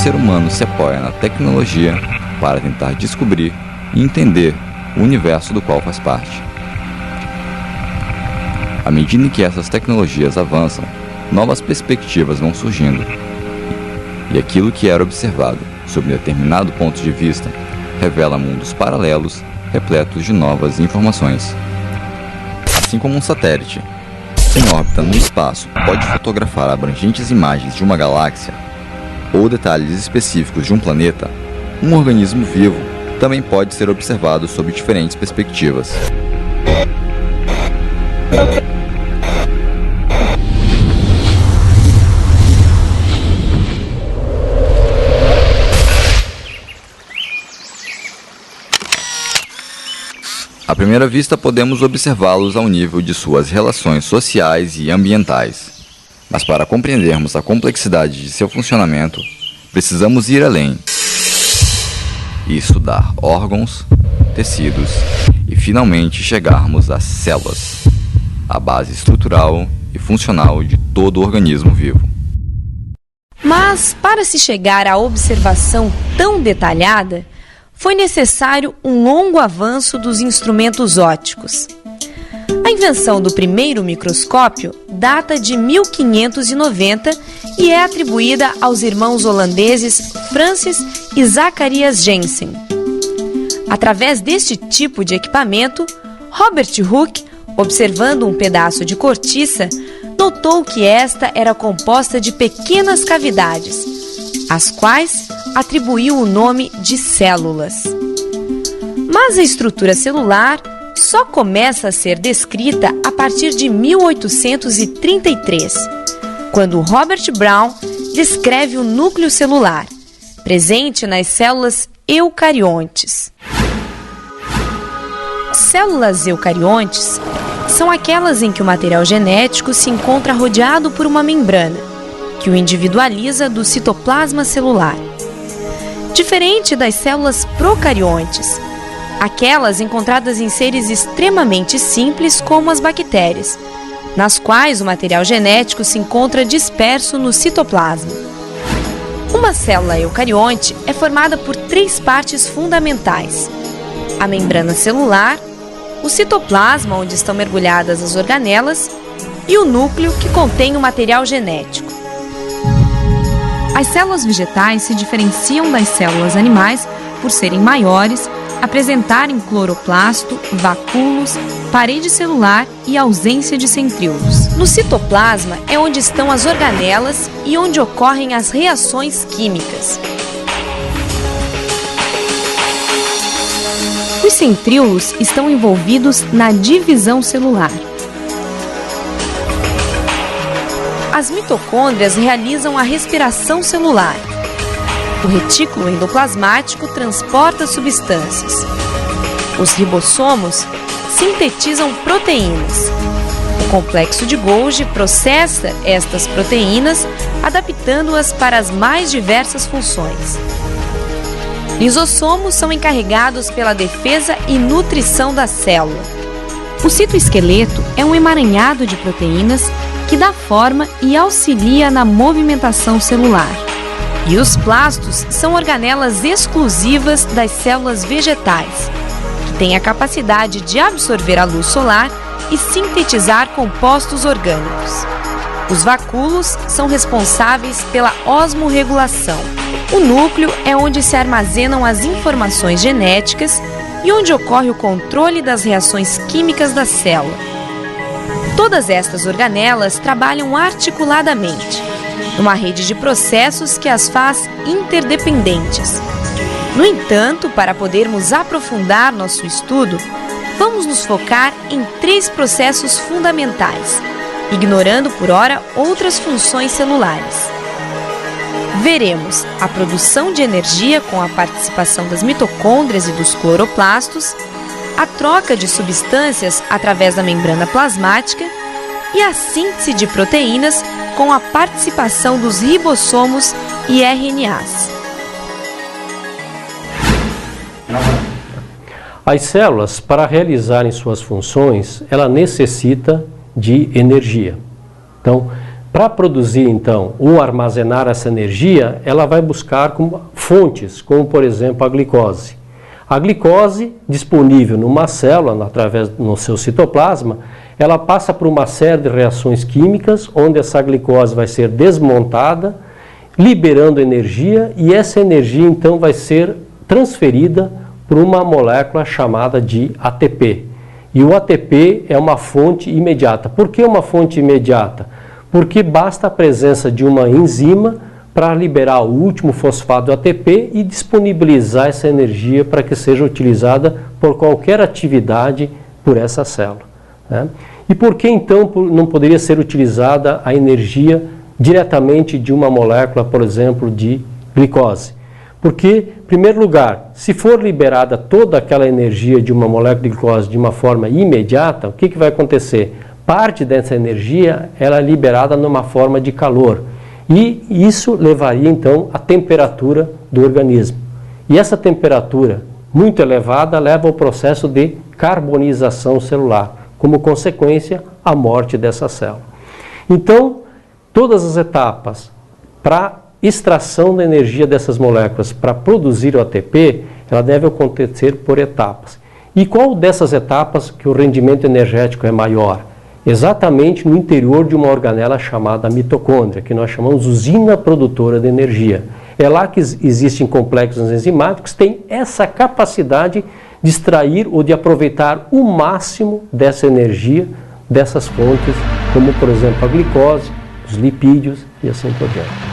ser humano se apoia na tecnologia para tentar descobrir e entender o universo do qual faz parte. À medida que essas tecnologias avançam, novas perspectivas vão surgindo, e aquilo que era observado sob determinado ponto de vista revela mundos paralelos repletos de novas informações. Assim como um satélite em órbita no espaço pode fotografar abrangentes imagens de uma galáxia ou detalhes específicos de um planeta, um organismo vivo também pode ser observado sob diferentes perspectivas. À primeira vista, podemos observá-los ao nível de suas relações sociais e ambientais. Mas para compreendermos a complexidade de seu funcionamento, precisamos ir além e estudar órgãos, tecidos e finalmente chegarmos às células, a base estrutural e funcional de todo organismo vivo. Mas, para se chegar à observação tão detalhada, foi necessário um longo avanço dos instrumentos ópticos. A invenção do primeiro microscópio data de 1590 e é atribuída aos irmãos holandeses Francis e Zacharias Janssen. Através deste tipo de equipamento, Robert Hooke, observando um pedaço de cortiça, notou que esta era composta de pequenas cavidades, às quais atribuiu o nome de células. Mas a estrutura celular só começa a ser descrita a partir de 1833, quando Robert Brown descreve o núcleo celular, presente nas células eucariontes. Células eucariontes são aquelas em que o material genético se encontra rodeado por uma membrana, que o individualiza do citoplasma celular. Diferente das células procariontes, aquelas encontradas em seres extremamente simples como as bactérias, nas quais o material genético se encontra disperso no citoplasma. Uma célula eucarionte é formada por 3 partes fundamentais: a membrana celular, o citoplasma, onde estão mergulhadas as organelas, e o núcleo, que contém o material genético. As células vegetais se diferenciam das células animais por serem maiores, apresentarem cloroplasto, vacúolos, parede celular e ausência de centríolos. No citoplasma é onde estão as organelas e onde ocorrem as reações químicas. Os centríolos estão envolvidos na divisão celular. As mitocôndrias realizam a respiração celular. O retículo endoplasmático transporta substâncias. Os ribossomos sintetizam proteínas. O complexo de Golgi processa estas proteínas, adaptando-as para as mais diversas funções. Lisossomos são encarregados pela defesa e nutrição da célula. O citoesqueleto é um emaranhado de proteínas que dá forma e auxilia na movimentação celular. E os plastos são organelas exclusivas das células vegetais, que têm a capacidade de absorver a luz solar e sintetizar compostos orgânicos. Os vacúolos são responsáveis pela osmorregulação. O núcleo é onde se armazenam as informações genéticas e onde ocorre o controle das reações químicas da célula. Todas estas organelas trabalham articuladamente, numa rede de processos que as faz interdependentes. No entanto, para podermos aprofundar nosso estudo, vamos nos focar em 3 processos fundamentais, ignorando por ora outras funções celulares. Veremos a produção de energia com a participação das mitocôndrias e dos cloroplastos, a troca de substâncias através da membrana plasmática e a síntese de proteínas com a participação dos ribossomos e RNAs. As células, para realizarem suas funções, ela necessita de energia. Então, Para produzir, então, ou armazenar essa energia, ela vai buscar fontes, como, por exemplo, a glicose. A glicose, disponível numa célula, no seu citoplasma, ela passa por uma série de reações químicas, onde essa glicose vai ser desmontada, liberando energia, e essa energia, então, vai ser transferida por uma molécula chamada de ATP. E o ATP é uma fonte imediata. Por que uma fonte imediata? Porque basta a presença de uma enzima para liberar o último fosfato do ATP e disponibilizar essa energia para que seja utilizada por qualquer atividade por essa célula, né? E por que então não poderia ser utilizada a energia diretamente de uma molécula, por exemplo, de glicose? Porque, em primeiro lugar, se for liberada toda aquela energia de uma molécula de glicose de uma forma imediata, o que vai acontecer? Parte dessa energia ela é liberada numa forma de calor. E isso levaria, então, à temperatura do organismo. E essa temperatura muito elevada leva ao processo de carbonização celular, como consequência, a morte dessa célula. Então, todas as etapas para extração da energia dessas moléculas para produzir o ATP, ela deve acontecer por etapas. E qual dessas etapas que o rendimento energético é maior? Exatamente no interior de uma organela chamada mitocôndria, que nós chamamos usina produtora de energia. É lá que existem complexos enzimáticos que têm essa capacidade de extrair ou de aproveitar o máximo dessa energia dessas fontes, como por exemplo a glicose, os lipídios e assim por diante.